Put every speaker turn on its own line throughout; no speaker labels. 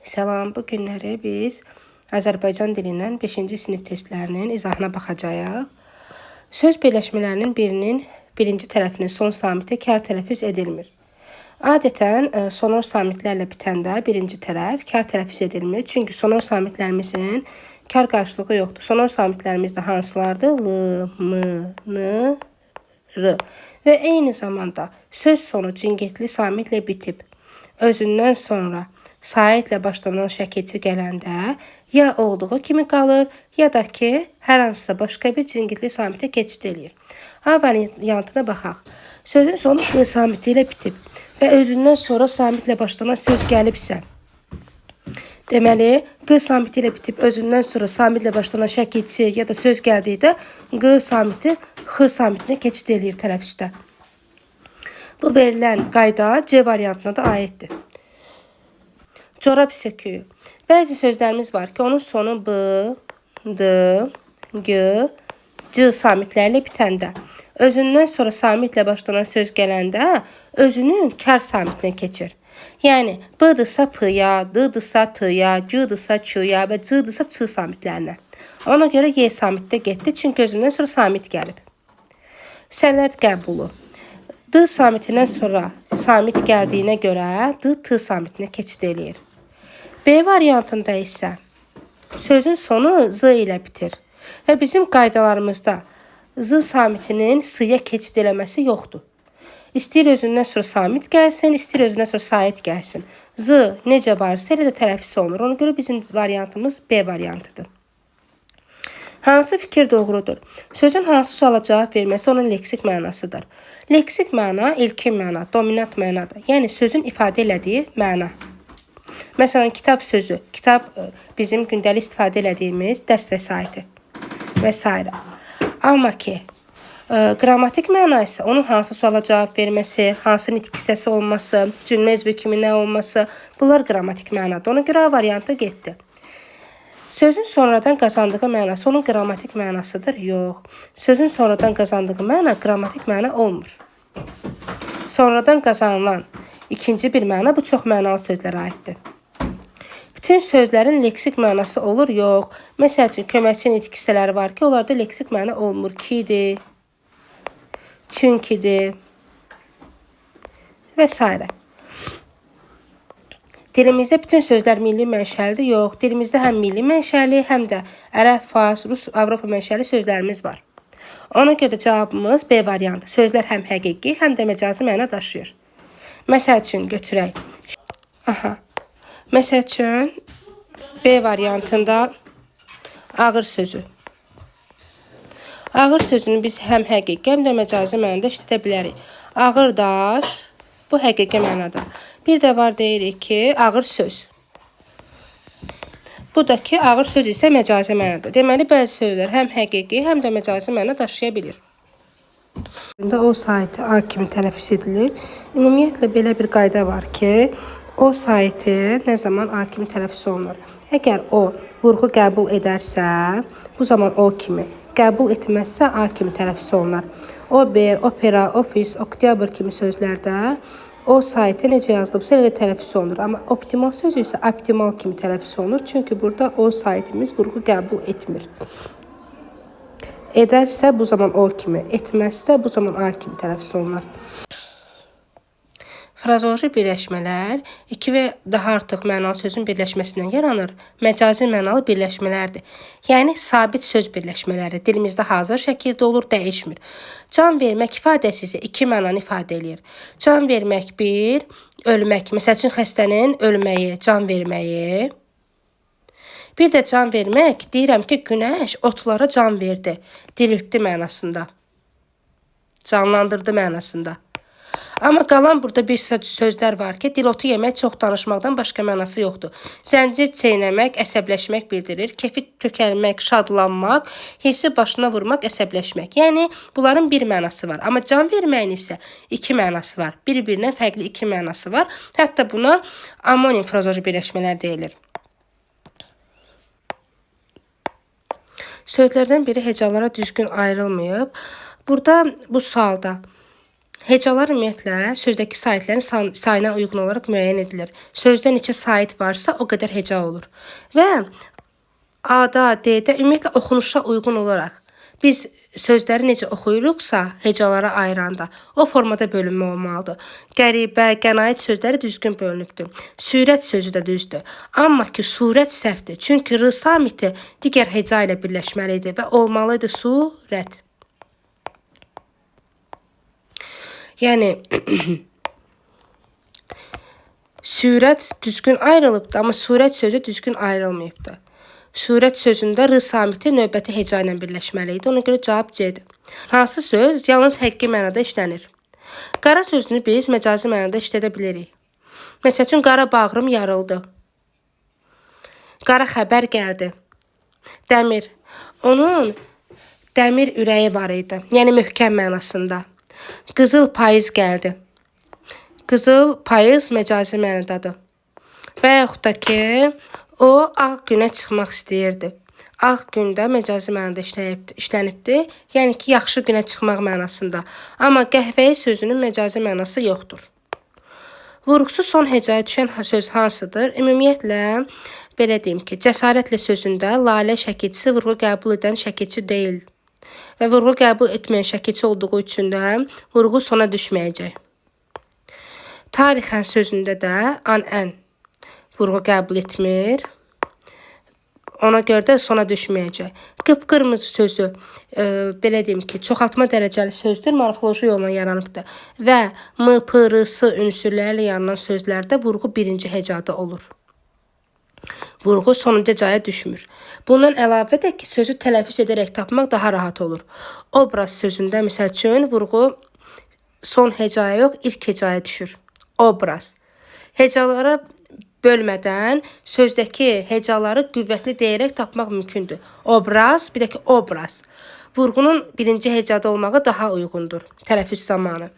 Salam, bu günləri biz Azərbaycan dilindən 5-ci sinif testlərinin izahına baxacağıq. Söz birləşmələrinin birinin birinci tərəfinin son samiti kar tələffüz edilmir. Adətən sonor samitlərlə bitəndə birinci tərəf kar tələffüz edilmir. Çünki sonor samitlərimizin kar qarşılığı yoxdur. Sonor samitlərimiz də hansılardır? L, M, N, R. Və eyni zamanda söz sonu cingiltli samitlə bitib. Özündən sonra saitlə başlanan şəkilçi gələndə ya olduğu kimi qalır, ya da ki, hər hansısa başqa bir cingiltli samitə keçid eləyir. A variantına baxaq. Sözün sonu Q samiti ilə bitib və özündən sonra samitlə başlanan söz gəlibsə, deməli, Q samiti ilə bitib özündən sonra samitlə başlanan şəkilçi ya da söz gəldikdə Q samiti X samitinə keçid eləyir tələffüzdə. Bu verilən qayda C variantına da aiddir. Corab söküyü. Bəzi sözlərimiz var ki, onun sonu B, D, G, C samitlərlə bitəndə, özündən sonra samitlə başlanan söz gələndə özünün kar samitinə keçir. Yəni, B-dırsa P-ya, D-dırsa T-ya, G-dırsa Ç-ya və C-dırsa Ç samitlərinə. Ona görə Y samitdə getdi, çünki özündən sonra samit gəlib. Sənəd qəbulu. D samitindən sonra samit gəldiyinə görə D, T samitinə keçid eləyir. B variantında isə sözün sonu Z ilə bitir və bizim qaydalarımızda Z samitinin S-ya keçid eləməsi yoxdur. İstəyir özündən sonra samit gəlsin, istəyir özündən sonra sait gəlsin. Z necə varsa elə də tələffüz olunur. Ona görə bizim variantımız B variantıdır. Hansı fikir doğrudur? Sözün hansı suala cavab verməsi onun leksik mənasıdır. Leksik məna ilkin məna, dominant mənadır. Yəni sözün ifadə elədiyi məna. Məsələn, kitab sözü. Kitab bizim gündəlik istifadə elədiyimiz dərs vəsaiti və s. Amma ki, qrammatik məna isə onun hansı suala cavab verməsi, hansı nitq hissəsi olması, cümlə üzvü kimi nə olması, bunlar qrammatik mənadır. Ona görə A variantı getdi. Sözün sonradan qazandığı mənası onun qrammatik mənasıdır? Yox. Sözün sonradan qazandığı məna qrammatik məna olmur. Sonradan qazanılan ikinci bir məna bu çox mənalı sözlərə aiddir. Bütün sözlərin leksik mənası olur? Yox. Məsəl üçün, köməkçi nitq hissələri var ki, onlarda leksik məna olmur. Kidir, çünkidir və s. Dilimizdə bütün sözlər milli mənşəlidir? Yox. Dilimizdə həm milli mənşəli, həm də ərəb, fars, rus, Avropa mənşəli sözlərimiz var. Ona görə cavabımız B variantı. Sözlər həm həqiqi, həm də məcazi məna daşıyır. Məsəl üçün, götürək. Məsəl üçün, B variantında ağır sözü. Ağır sözünü biz həm həqiqi, həm də məcazi mənada işlədə bilərik. Ağır daş, bu həqiqi mənada. Bir də var deyirik ki, ağır söz. Bu da ki, ağır söz isə məcazi mənada. Deməli, bəzi sözlər həm həqiqi, həm də məcazi məna daşıya bilir. O saiti A kimi tələffüz edilir. Ümumiyyətlə, belə bir qayda var ki, o saiti nə zaman A kimi tələffüz olunur? Əgər o vurğu qəbul edərsə, bu zaman O kimi, qəbul etməzsə A kimi tələffüz olunur. Ober, opera, ofis, oktyabr kimi sözlərdə o saiti necə yazılıbsa elə də tələffüz olunur. Amma optimal sözü isə optimal kimi tələffüz olunur. Çünki burada o saitimiz vurğu qəbul etmir. Edərsə bu zaman O kimi, etməzsə bu zaman A kimi tələffüz olunur. Frazoloji birləşmələr iki və daha artıq mənalı sözün birləşməsindən yaranır. Məcazi mənalı birləşmələrdir. Yəni, sabit söz birləşmələri dilimizdə hazır şəkildə olur, dəyişmir. Can vermək ifadəsi isə iki mənanı ifadə edir. Can vermək bir, ölmək. Məsəl üçün, xəstənin ölməyi, can verməyi. Bir də can vermək, deyirəm ki, günəş otlara can verdi, diriltdi mənasında. Canlandırdı mənasında. Amma qalan burada bir sözlər var ki, dilotu yemək çox danışmaqdan başqa mənası yoxdur. Zəncir çeynəmək, əsəbləşmək bildirir. Kefi tökəlmək, şadlanmaq, hissi başına vurmaq, əsəbləşmək. Yəni, bunların bir mənası var. Amma can verməyin isə iki mənası var. Bir-birindən fərqli iki mənası var. Hətta buna amonim frazoloji birləşmələr deyilir. Sözlərdən biri hecalara düzgün ayrılmayıb. Burada bu sualda Hecalar ümumiyyətlə sözdəki saitlərin sayına uyğun olaraq müəyyən edilir. Sözdə neçə sait varsa, o qədər heca olur. Və A-da, D-də ümumiyyətlə oxunuşa uyğun olaraq biz sözləri necə oxuyuruqsa, hecalara ayıranda o formada bölünmə olmalıdır. Qəribə, qənaət sözləri düzgün bölünübdür. Sürət sözü də düzdür. Amma ki, surət səhvdir. Çünki r samiti digər heca ilə birləşməlidir və olmalıydı surət. Yəni sürət düzgün ayrılıbdır, amma surət sözü düzgün ayrılmayıbdır. Surət sözündə r samiti növbəti heca ilə birləşməli idi. Ona görə cavab C-dir. Hansı söz yalnız həqiqi mənada işlənir? Qara sözünü biz məcazi mənada işlədə bilirik. Məsəl üçün, qara bağrım yarıldı. Qara xəbər gəldi. Dəmir. Onun dəmir ürəyi var idi. Yəni möhkəm mənasında. Qızıl payız gəldi. Qızıl payız məcazi mənadadır. Və yaxud da ki, o ağ günə çıxmaq istəyirdi. Ağ gündə məcazi mənada işlənibdir. Yəni ki, yaxşı günə çıxmaq mənasında. Amma qəhvəyi sözünün məcazi mənası yoxdur. Vurğusu son hecaya düşən söz hansıdır? Ümumiyyətlə, belə deyim ki, cəsarətlə sözündə lalə şəkilçisi vurğu qəbul edən şəkilçi deyil. Və vurğu qəbul etməyən şəkilçi olduğu üçün də vurğu sona düşməyəcək. Tarixən sözündə də an-ən vurğu qəbul etmir. Ona görə də sona düşməyəcək. Qıpqırmızı sözü, belə deyim ki, çoxaltma dərəcəli sözdür, morfoloji yolla yaranıbdır. Və m, p, r, s ünsürlərlə yaranan sözlərdə vurğu birinci hecada olur. Vurğu sonuncu hecaya düşmür. Bundan əlavə də ki, sözü tələffüz edərək tapmaq daha rahat olur. Obraz sözündə, məsəl üçün, vurğu son hecaya yox, ilk hecaya düşür. Obraz. Hecalara bölmədən sözdəki hecaları qüvvətli deyərək tapmaq mümkündür. Obraz, bir də ki, obraz. Vurğunun birinci hecada olmağı daha uyğundur tələffüz zamanı.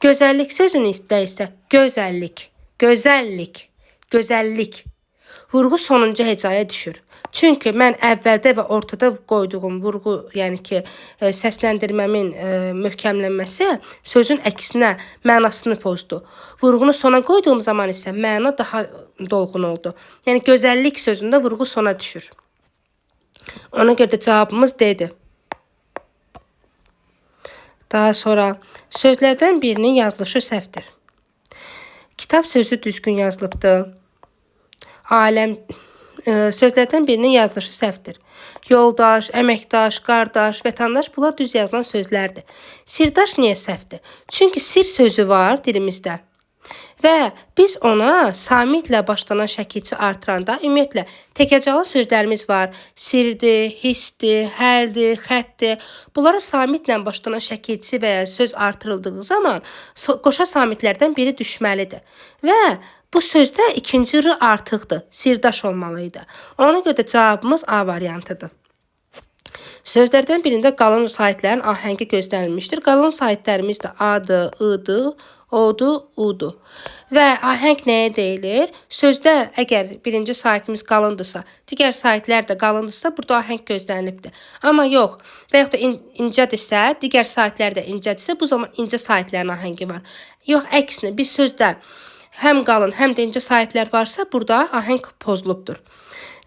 Gözəllik sözünü isə gözəllik, gözəllik, gözəllik. Vurğu sonuncu hecaya düşür. Çünki mən əvvəldə və ortada qoyduğum vurğu, yəni ki, səsləndirməmin möhkəmlənməsi sözün əksinə mənasını pozdu. Vurğunu sona qoyduğum zaman isə məna daha dolğun oldu. Yəni gözəllik sözündə vurğu sona düşür. Ona görə də cavabımız D-dir. Daha sonra sözlərdən birinin yazılışı səhvdir. Kitab sözü düzgün yazılıbdır. Aləm sözlərdən birinin yazılışı səhvdir. Yoldaş, əməkdaş, qardaş, vətəndaş bunlar düz yazılan sözlərdir. Sirdaş niyə səhvdir? Çünki sir sözü var dilimizdə. Və biz ona samitlə başlanan şəkilçi artıranda ümumiyyətlə təkəcalı sözlərimiz var. Sirdir, hissdir, həldir, xətdir. Bunlara samitlə başlanan şəkilçi və ya söz artırıldığı zaman qoşa samitlərdən biri düşməlidir. Və bu sözdə ikinci r artıqdır. Sirdaş olmalıydı. Ona görə də cavabımız A variantıdır. Sözlərdən birində qalın saitlərin ahəngi gözlənilmişdir. Qalın saitlərimiz də A-dır, I-dır, O-dur, U-dur. Və ahəng nəyə deyilir? Sözdə əgər birinci saitimiz qalındırsa, digər saitlər də qalındırsa, burada ahəng gözlənilibdir. Amma yox, və yaxud da incədirsə, digər saitlər də incədirsə, bu zaman incə saitlərin ahəngi var. Yox, əksinə, bir sözdə həm qalın, həm də incə saitlər varsa, burada ahəng pozulubdur.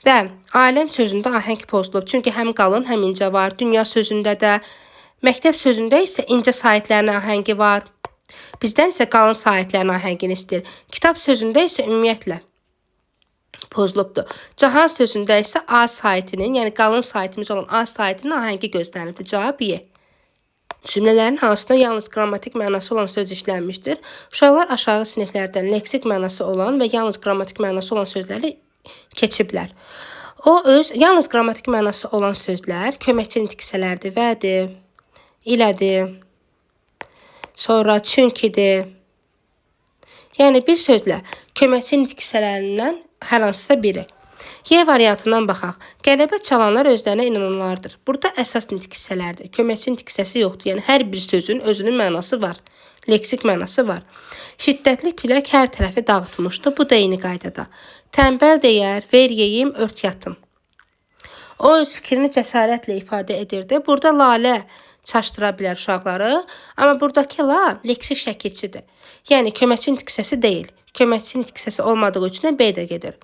Və aləm sözündə ahəng pozulub. Çünki həm qalın, həm incə var. Dünya sözündə də, məktəb sözündə isə incə saitlərin ahəngi var. Bizdən isə qalın saitlərin ahəngini istəyir. Kitab sözündə isə ümumiyyətlə pozulubdur. Cahan sözündə isə A saitinin, yəni qalın saitimiz olan A saitinin ahəngi gözlənilibdir. Cavab Y. Cümlələrin hansında yalnız qrammatik mənası olan söz işlənmişdir? Uşaqlar aşağı siniflərdən leksik mənası olan və yalnız qrammatik mənası olan sözləri keçiblər. Yalnız qrammatik mənası olan sözlər köməkçi nitqsələrdir. Vədir, ilədir, sonra çünkidir. Yəni bir sözlə köməkçi nitqsələrindən hər hansısa biri. Y variantından baxaq. Qələbə çalanlar özlərinə inananlardır. Burada əsas nitqsələrdir. Köməkçi nitqsəsi yoxdur. Yəni hər bir sözün özünün mənası var. Leksik mənası var. Şiddətli külək hər tərəfi dağıtmışdı. Bu da eyni qaydada. Tənbəl deyər, ver yeyim, ört yatım. O öz fikrini cəsarətlə ifadə edirdi. Burada lalə çaşdıra bilər uşaqları. Amma buradakı la leksik şəkilçidir. Yəni köməkçi nitq hissəsi deyil. Köməkçi nitq hissəsi olmadığı üçün də B də gedir.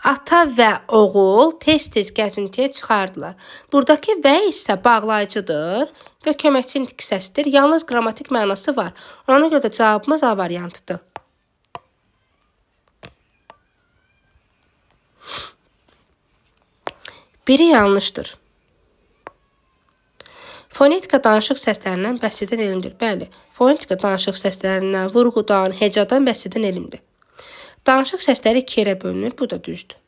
Ata və oğul tez-tez gəzintiyə çıxardılar. Buradakı və isə bağlayıcıdır və köməkçi nitq hissəsidir. Yalnız qrammatik mənası var. Ona görə də cavabımız A variantıdır. Biri yanlışdır. Fonetika danışıq səslərindən bəhs edən elmdir. Bəli, fonetika danışıq səslərindən, vurğudan, hecadan bəhs edən elmdir. Danışıq səsləri iki yerə bölünür, bu da düzdür.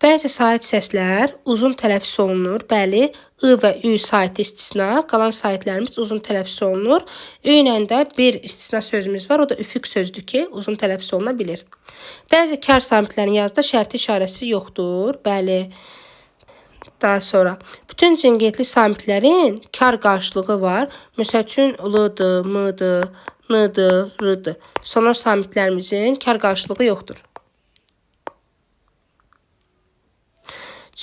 Bəzi sait səslər uzun tələffüz olunur. Bəli, I və Ü saiti istisna, qalan saitlərimiz uzun tələffüz olunur. Ü ilə də bir istisna sözümüz var, o da üfüq sözdür ki, uzun tələffüz oluna bilir. Bəzi kar samitlərin yazıda şərti işarəsi yoxdur. Bəli. Daha sonra bütün cingiltli samitlərin kar qarşılığı var. Məsəl üçün L-dır, M-dır, N-dır, R-dır. Sonor samitlərimizin kar qarşılığı yoxdur.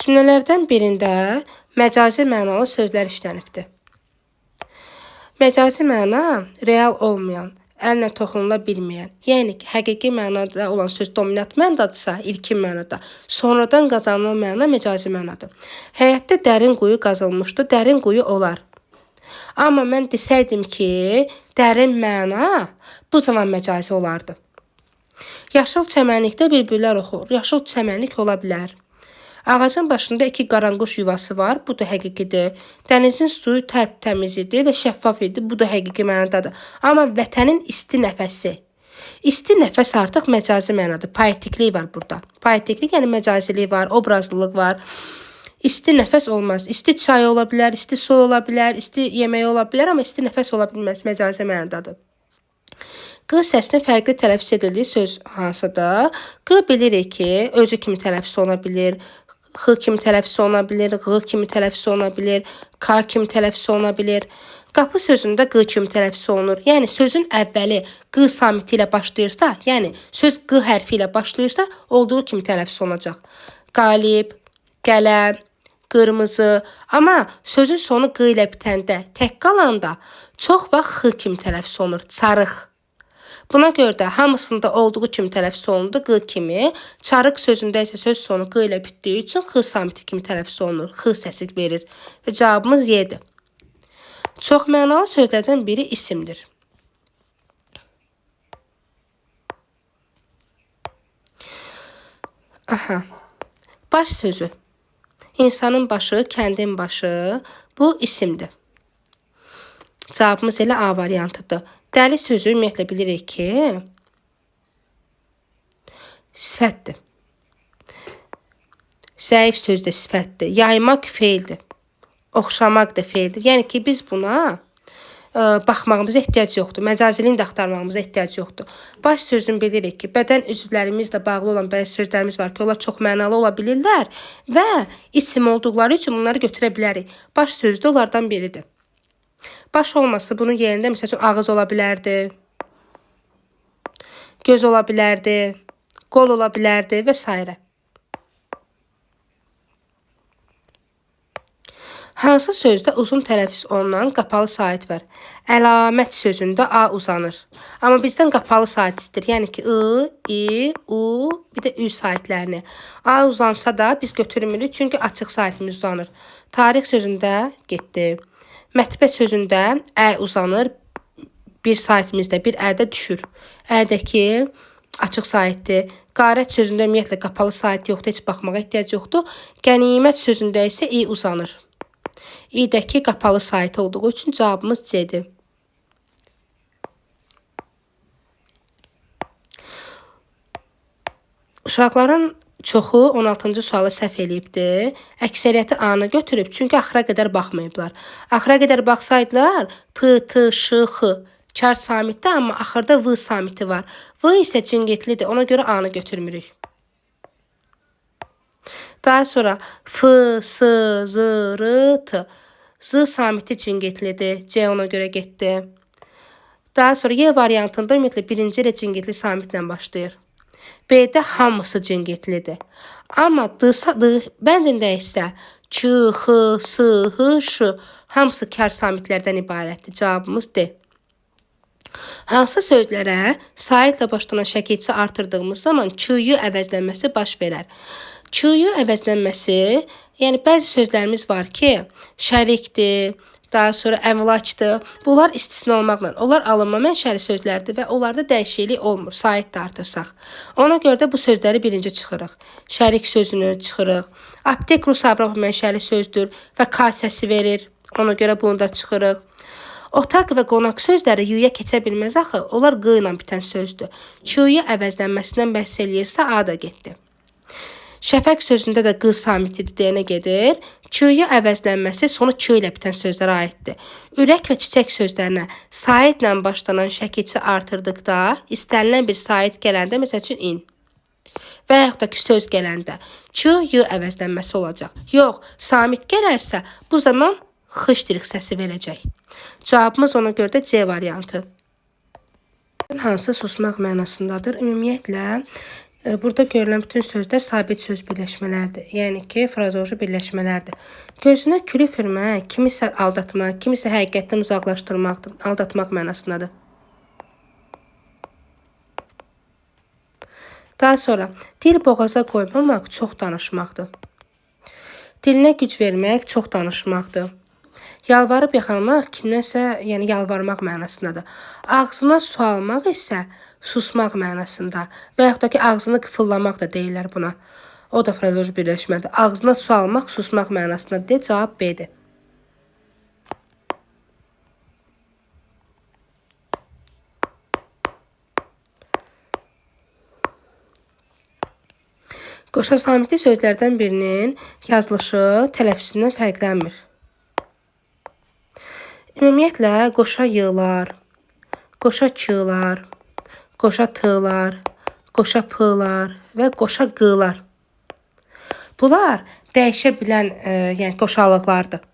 Cümlələrdən birində məcazi mənalı sözlər işlənibdir. Məcazi məna real olmayan, əllə toxunula bilməyən, yəni ki, həqiqi mənada olan söz dominant mənadadırsa, ilkin mənada, sonradan qazanılan məna məcazi mənadır. Həyətdə dərin quyu qazılmışdı, dərin quyu olar. Amma mən desəydim ki, dərin məna bu zaman məcazi olardı. Yaşıl çəmənlikdə bülbüllər oxur, yaşıl çəmənlik ola bilər. Ağacın başında iki qaranquş yuvası var, bu da həqiqidir. Dənizin suyu tərtəmiz idi və şəffaf idi, bu da həqiqi mənadadır. Amma vətənin isti nəfəsi. İsti nəfəs artıq məcazi mənadır, poetiklik var burada. Poetiklik yəni məcazilik var, obrazlılıq var. İsti nəfəs olmaz. İsti çay ola bilər, isti su ola bilər, isti yemək ola bilər, amma isti nəfəs ola bilməz, məcazi mənadadır. Q səsinin fərqli tələffüz edildiyi söz hansıdır? Q bilirik ki, özü kimi tələffüz oluna bilir. X kimi tələffüz oluna bilir, Q kimi tələffüz oluna bilir, K kimi tələffüz oluna bilir. Qapı sözündə Q kimi tələffüz olunur. Yəni sözün əvvəli Q samiti ilə başlayırsa, yəni söz Q hərfi ilə başlayırsa, olduğu kimi tələffüz olunacaq. Qalib, qələm, qırmızı. Amma sözün sonu Q ilə bitəndə, tək qalanda çox vaxt X kimi tələffüz olunur. Çarıq. Buna görə də hamısında olduğu kimi tələffüz olundu, Q kimi. Çarıq sözündə isə söz sonu Q ilə bitdiyi üçün X samiti kimi tələffüz olunur. X səsi verir. Və cavabımız Y-dir. Çox mənalı sözlərdən biri isimdir. Aha. Baş sözü. İnsanın başı, kəndin başı. Bu isimdir. Cavabımız elə A variantıdır. Dəli sözü ümumiyyətlə bilirik ki, sifətdir. Zəif söz də sifətdir. Yaymaq feildir. Oxşamaq da feildir. Yəni ki, biz buna baxmağımıza ehtiyac yoxdur. Məcaziliyini də axtarmağımıza ehtiyac yoxdur. Baş sözünü bilirik ki, bədən üzvlərimizlə bağlı olan bəzi sözlərimiz var ki, onlar çox mənalı ola bilirlər və isim olduqları üçün bunları götürə bilərik. Baş sözü də onlardan biridir. Baş olması bunun yerində məsəl üçün ağız ola bilərdi, göz ola bilərdi, qol ola bilərdi və s. Hansı sözdə uzun tələffüz olunan qapalı sait var? Əlamət sözündə A uzanır. Amma bizdən qapalı sait istəyir. Yəni ki, I, U, bir də Ü saitlərini. A uzansa da biz götürmürük, çünki açıq saitimiz uzanır. Tarix sözündə getdi. Mətbə sözündə Ə uzanır, bir saitimizdə bir Ədə düşür. Ədəki açıq saitdir. Qarət sözündə ümumiyyətlə qapalı sait yoxdur, heç baxmağa ehtiyac yoxdur. Qənimət sözündə isə İ uzanır. İ'dəki qapalı sait olduğu üçün cavabımız C-dir. Uşaqların çoxu 16-cı sualı səhv eləyibdir. Əksəriyyəti A-nı götürüb, çünki axıra qədər baxmayıblar. Axıra qədər baxsaydılar, P, T, Ş, X kar samitdir, amma axırda V samiti var. V isə cingiltlidir, ona görə A-nı götürmürük. Daha sonra F, S, Z, R, T. Z samiti cingiltlidir, C ona görə getdi. Daha sonra Y variantında ümumiyyətlə birinci ilə cingiltli samitlə başlayır. B-də hamısı cingiltlidir. Amma D bəndində isə Ç, X, S, H, Ş Hamısı kar samitlərdən ibarətdir. Cavabımız D. Hansı sözlərə saitlə başlanan şəkilçi artırdığımız zaman ç-yu əvəzlənməsi baş verər? Ç-yu əvəzlənməsi, yəni bəzi sözlərimiz var ki, şərikdir, daha sonra əmlakdır. Bunlar istisna olmaqla, onlar alınma mənşəli sözlərdir və onlarda dəyişiklik olmur, sait də artırsaq. Ona görə də bu sözləri birinci çıxırıq. Şərik sözünü çıxırıq. Aptek Rus Avropa mənşəli sözdür və kasəsi verir. Ona görə bunu da çıxırıq. Otaq və qonaq sözləri yu-ya keçə bilməz axı. Onlar q ilə bitən sözdür. Ç-yu əvəzlənməsindən bəhs eləyirsə a da getdi. Şəfəq sözündə də q samitidir deyənə gedir. Ç-yu əvəzlənməsi sonu k ilə bitən sözlərə aiddir. Ürək və çiçək sözlərinə saitlə başlanan şəkilçi artırdıqda, istənilən bir sait gələndə, məsəl üçün in və yaxud da ki, söz gələndə ç-yu əvəzlənməsi olacaq. Yox, samit gələrsə, bu zaman xışdirik səsi verəcək. Cavabımız ona görə də C variantı. Hansı susmaq mənasındadır? Ümumiyyətlə, burada görülən bütün sözlər sabit söz birləşmələrdir. Yəni ki, frazoloji birləşmələrdir. Gözünə külü üfürmək, kimisə aldatmaq, kimisə həqiqətdən uzaqlaşdırmaqdır. Aldatmaq mənasındadır. Daha sonra, dil boğaza qoymamaq çox danışmaqdır. Dilinə güc vermək çox danışmaqdır. Yalvarıb yaxanmaq kimdənsə, yəni yalvarmaq mənasındadır. Ağzına su almaq isə susmaq mənasında və yaxud da ki, ağzını qıfıllamaq da deyirlər buna. O da frazoloji birləşmədir. Ağzına su almaq, susmaq mənasında de, cavab B-dir. Qoşa samiti sözlərdən birinin yazılışı tələffüzündən fərqlənmir. Ümumiyyətlə, qoşa yığlar, qoşa çığlar, qoşa tığlar, qoşa pığlar və qoşa qığlar. Bunlar dəyişə bilən yəni qoşalıqlardır.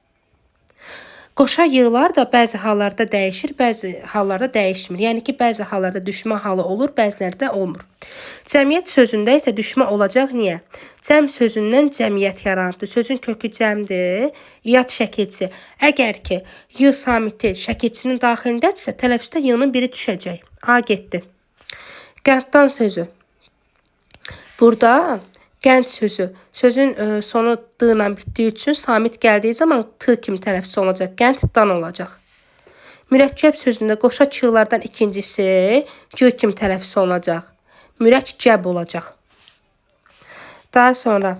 Qoşa yığlar da bəzi hallarda dəyişir, bəzi hallarda dəyişmir. Yəni ki, bəzi hallarda düşmə halı olur, bəzilərdə olmur. Cəmiyyət sözündə isə düşmə olacaq. Niyə? Cəm sözündən cəmiyyət yaranıbdır. Sözün kökü cəmdir, yad şəkilçi. Əgər ki, y samiti şəkilçinin daxilindədirsə, tələffüzdə y-nın biri düşəcək. A getdi. Qənddan sözü. Burada qənd sözü, sözün sonu d ilə bitdiyi üçün samit gəldiyi zaman t kimi tələffüz olacaq, qənddan olacaq. Mürəkkəb sözündə qoşa çığlardan ikincisi g kimi tələffüz olacaq. Mürəkkəb olacaq. Daha sonra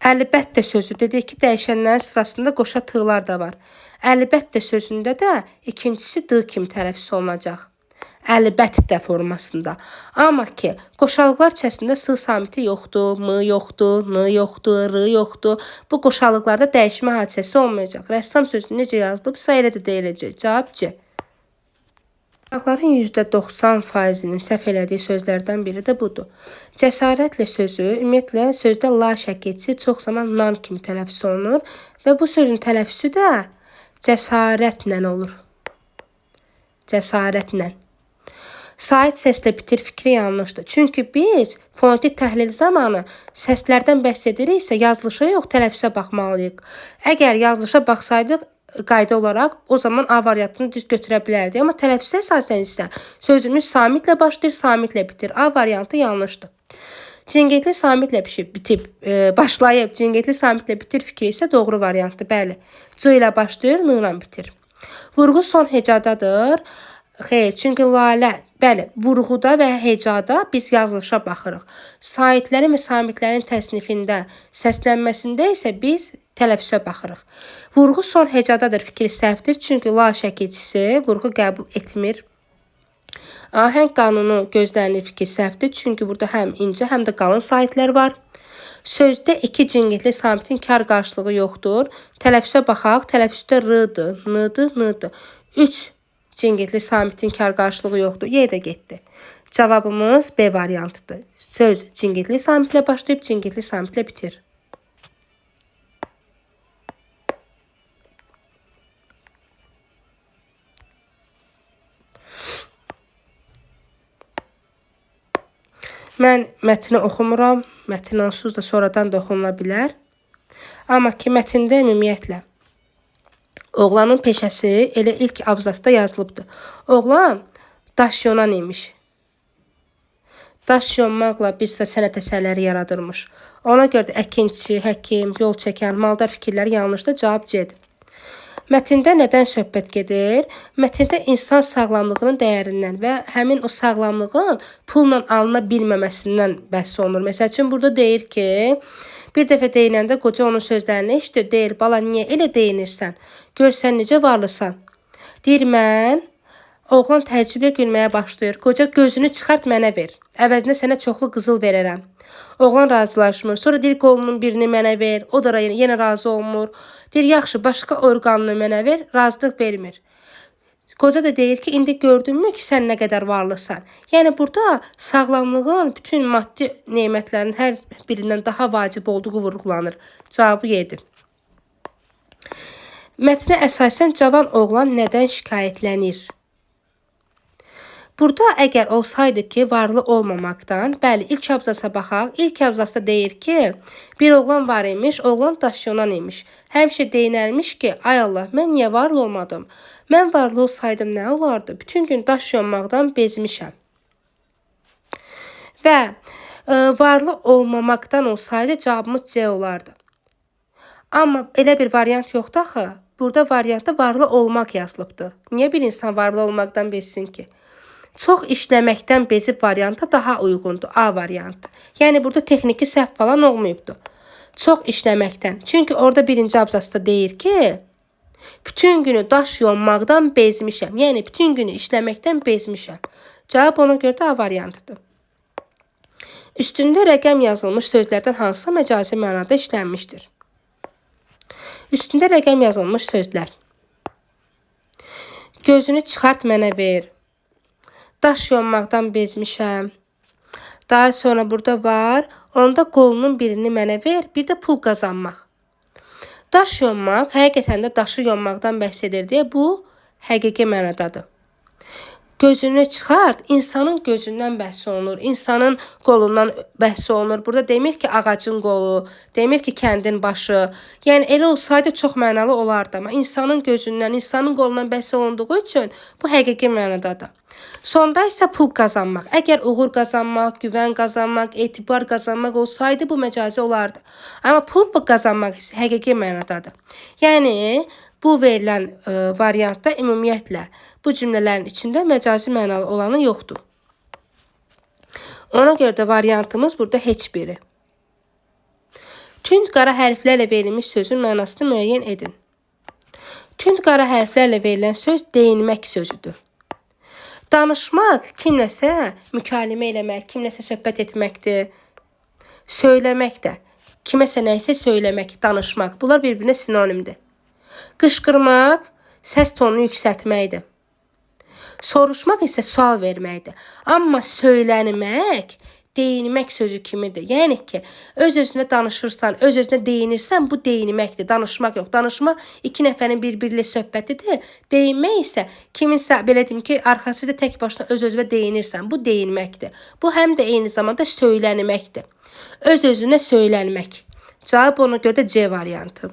əlbəttə sözü dedik ki, dəyişənlərin sırasında qoşa tığlar da var. Əlbəttə sözündə də ikincisi d kimi tələffüz olacaq. Əlbəttə formasında. Amma ki, qoşalıqlar içərisində s samiti yoxdur, m yoxdur, n yoxdur, r yoxdur. Bu qoşalıqlarda dəyişmə hadisəsi olmayacaq. Rəssam sözü necə yazılıbsa elə də deyiləcək. Cavab C. Uşaqların %90%-nin səhv elədiyi sözlərdən biri də budur. Cəsarətlə sözü, ümumiyyətlə sözdə la şəkilçisi çox zaman nan kimi tələffüz olunur və bu sözün tələffüzü də cəsarətlə olur. Cəsarətlə. Sait səslə bitir fikri yanlışdır. Çünki biz fonetik təhlil zamanı səslərdən bəhs ediriksə, yazılışa yox, tələffüzə baxmalıyıq. Əgər yazılışa baxsaydıq, qayda olaraq o zaman A variantını düz götürə bilərdik. Amma tələffüzə əsasən isə sözümüz samitlə başlayır, samitlə bitir. A variantı yanlışdır. Cingiltli samitlə bitib, başlayıb, cingiltli samitlə bitir fikri isə doğru variantdır. Bəli, C ilə başlayır, N ilə bitir. Vurğu son hecadadır. Xeyr, çünki lalə, bəli, vurğuda və hecada biz yazılışa baxırıq. Saitlərin və samitlərin təsnifində, səslənməsində isə biz tələffüzə baxırıq. Vurğu son hecadadır fikri səhvdir, çünki la şəkilçisi vurğu qəbul etmir. Ahəng qanunu gözlənilir fikri səhvdir, çünki burada həm incə, həm də qalın saitlər var. Sözdə iki cingiltli samitin kar qarşılığı yoxdur. Tələffüzə baxaq, tələffüzdə r-dır, n-dır, n-dır. 3 cingiltli samitin kar qarşılığı yoxdur. Y də getdi. Cavabımız B variantıdır. Söz cingiltli samitlə başlayıb, cingiltli samitlə bitir. Mən mətni oxumuram. Mətn onsuz da sonradan da oxunula bilər. Amma ki, mətndə ümumiyyətlə oğlanın peşəsi elə ilk abzasda yazılıbdır. Oğlan daş yonan imiş. Daş yonmaqla bir sıra sənət əsərləri yaradırmış. Ona görə də əkinçi, həkim, yol çəkən, maldar fikirləri yanlışdır. Cavab C-dir. Mətndə nədən söhbət gedir? Mətndə insan sağlamlığının dəyərindən və həmin o sağlamlığın pulla alına bilməməsindən bəhs olunur. Məsəl üçün, burada deyir ki, bir dəfə deyinəndə qoca onun sözlərini eşidir. Deyir, bala, niyə elə deyinirsən? Görsən necə varlısan? Deyir, mən. Oğlan təəccüblə gülməyə başlayır. Qoca, gözünü çıxart mənə ver. Əvəzinə sənə çoxlu qızıl verərəm. Oğlan razılaşmır. Sonra deyir, qolunun birini mənə ver. O da yenə razı olmur. Deyir, yaxşı, başqa orqanını mənə ver. Razılıq vermir. Qoca da deyir ki, indi gördünmü ki, sən nə qədər varlısan? Yəni, burada sağlamlığın bütün maddi neymətlərin hər birindən daha vacib olduğu vurğulanır. Cavabı yedir. Mətnə əsasən cavan oğlan nədən şikayətlənir? Burada əgər olsaydı ki, varlı olmamaqdan, bəli, ilk abzasa baxaq. İlk abzasda deyir ki, bir oğlan var imiş, oğlan daşyonan imiş. Həmişə deyinərmiş ki, ay Allah, mən niyə varlı olmadım? Mən varlı olsaydım nə olardı? Bütün gün daş yonmaqdan bezmişəm. Və varlı olmamaqdan olsaydı, cavabımız C olardı. Amma elə bir variant yoxdur axı. Burada variantda varlı olmaq yazılıbdır. Niyə bir insan varlı olmaqdan bezsin ki? Çox işləməkdən bezib variantı daha uyğundur. A variantı. Yəni, burada texniki səhv falan olmayıbdır. Çox işləməkdən. Çünki orada birinci abzasda deyir ki, bütün günü daş yonmaqdan bezmişəm. Yəni, bütün günü işləməkdən bezmişəm. Cavab ona görə də A variantıdır. Üstündə rəqəm yazılmış sözlərdən hansısa məcazi mənada işlənmişdir? Üstündə rəqəm yazılmış sözlər. Gözünü çıxart mənə ver. Daş yonmaqdan bezmişəm. Daha sonra burada var. Onda qolunun birini mənə ver. Bir də pul qazanmaq. Daş yonmaq həqiqətən də daşı yonmaqdan bəhs edir deyə bu həqiqi mənadadır. Gözünü çıxart, insanın gözündən bəhs olunur. İnsanın qolundan bəhs olunur. Burada demir ki, ağacın qolu, demir ki, kəndin başı. Yəni, elə olsaydı çox mənalı olardı. Amma insanın gözündən, insanın qolundan bəhs olunduğu üçün bu həqiqi mənadadır. Sonda isə pul qazanmaq. Əgər uğur qazanmaq, güvən qazanmaq, etibar qazanmaq olsaydı bu məcazi olardı. Amma pul qazanmaq isə həqiqi mənadadır. Yəni, bu verilən variantda ümumiyyətlə bu cümlələrin içində məcazi mənalı olanı yoxdur. Ona görə də variantımız burada heç biri. Tünd qara hərflərlə verilmiş sözün mənasını müəyyən edin. Tünd qara hərflərlə verilən söz deyinmək sözüdür. Danışmaq kimləsə mükalimə eləmək, kimləsə söhbət etməkdir. Söyləmək də, kiməsə nəyisə söyləmək, danışmaq. Bunlar bir-birinə sinonimdir. Qışqırmaq səs tonunu yüksəltməkdir. Soruşmaq isə sual verməkdir. Amma söylənmək, deyinmək sözü kimidir. Yəni ki, öz-özünə danışırsan, öz-özünə deyinirsən, bu deyinməkdir. Danışmaq yox. Danışmaq iki nəfərin bir-birilə söhbətidir. Deyinmək isə kiminsə, belə deyim ki, arxasında tək başına öz-özünə deyinirsən, bu deyinməkdir. Bu həm də eyni zamanda söylənməkdir. Öz-özünə söylənmək. Cavab ona görə də C variantı.